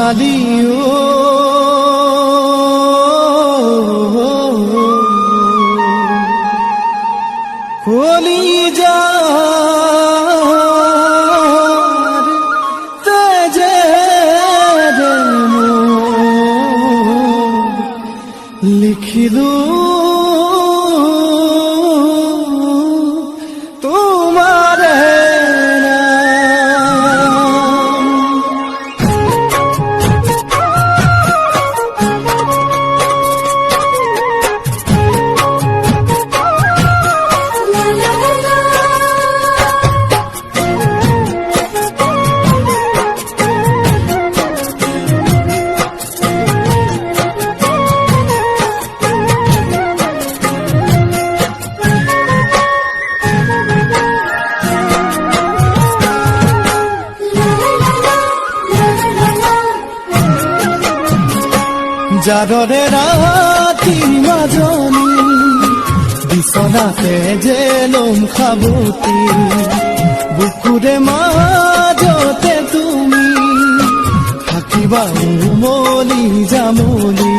ঢালিও কলিজার তেজে লিখিলু তোমার জাগরে রাতি মাজনী বিছনাতে যে লম খাবতি বুকুৰে মাজতে তুমি থাকিবা উমলি জামলি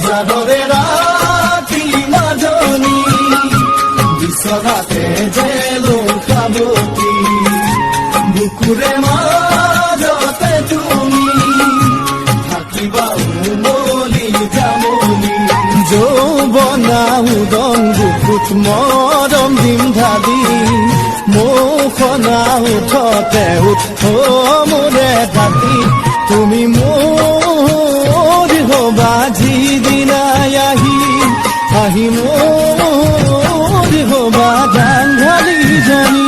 জাগরে ৰাতি মাজনী বিছনাতে যে লম খাবতি বুকুৰে মাজতে তুমি যৌবনা উদং বুকুত মৰম দিম ঢালি মুখনা উঠতে উঠ মোৰে ঢাকি তুমি মোৰ হবা যিদিনাই আহি মোৰ হবা গান ঢালি জানি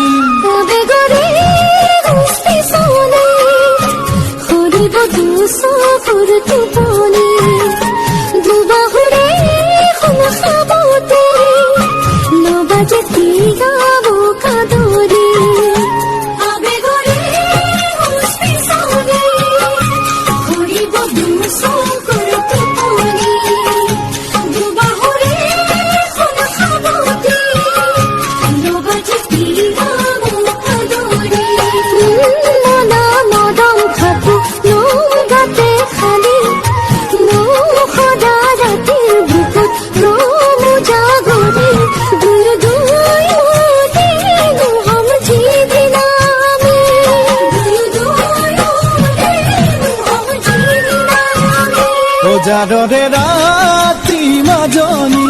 জাগরে রাতি মাজনী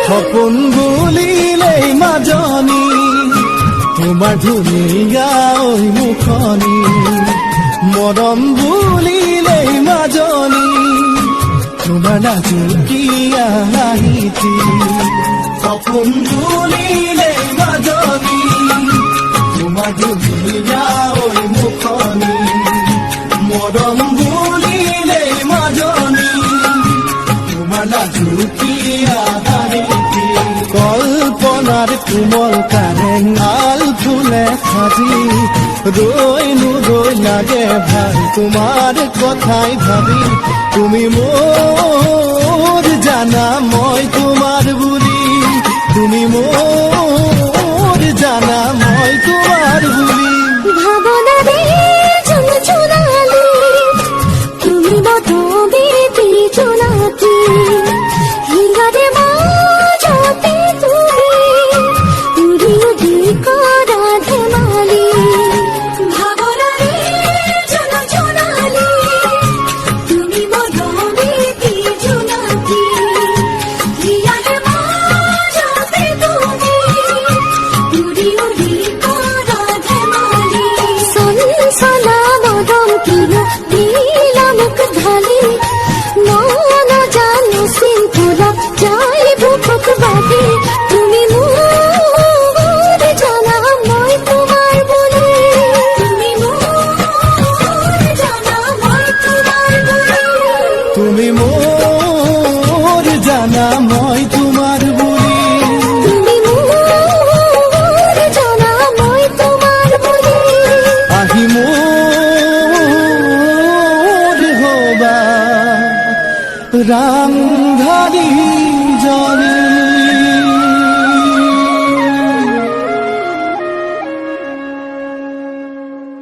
সপোন বুলিলেই মাজনী তোমাৰ ধুনীয়া ঐ মুখনি মৰম বুলিলেই মাজনী তোমাৰ নাজুকীয়া হাঁহিটি সপোন বুলিলেই মাজনী তোমাৰ ধুনীয়া ঐ মুখনি মৰম বুলিলেই মাজনী তোমাৰ নাজুকীয়া কল্পনার কোমল কারেং আল ফুলে সাজি রইনু রই লাগে ভাই তোমার কথাই ভাবি তুমি মোর জানা মই তোমার বুলি তুমি মোর জানা মই তোমার বুলি ভাবনা রে চুনালি তুমি বদবে চুনাতি হিঙ্গারে তুমি মোর জানা মই তোমার বুলি তুমি মোর জানা মই তোমার বুলি আহি মোর হবা রাংধাৰী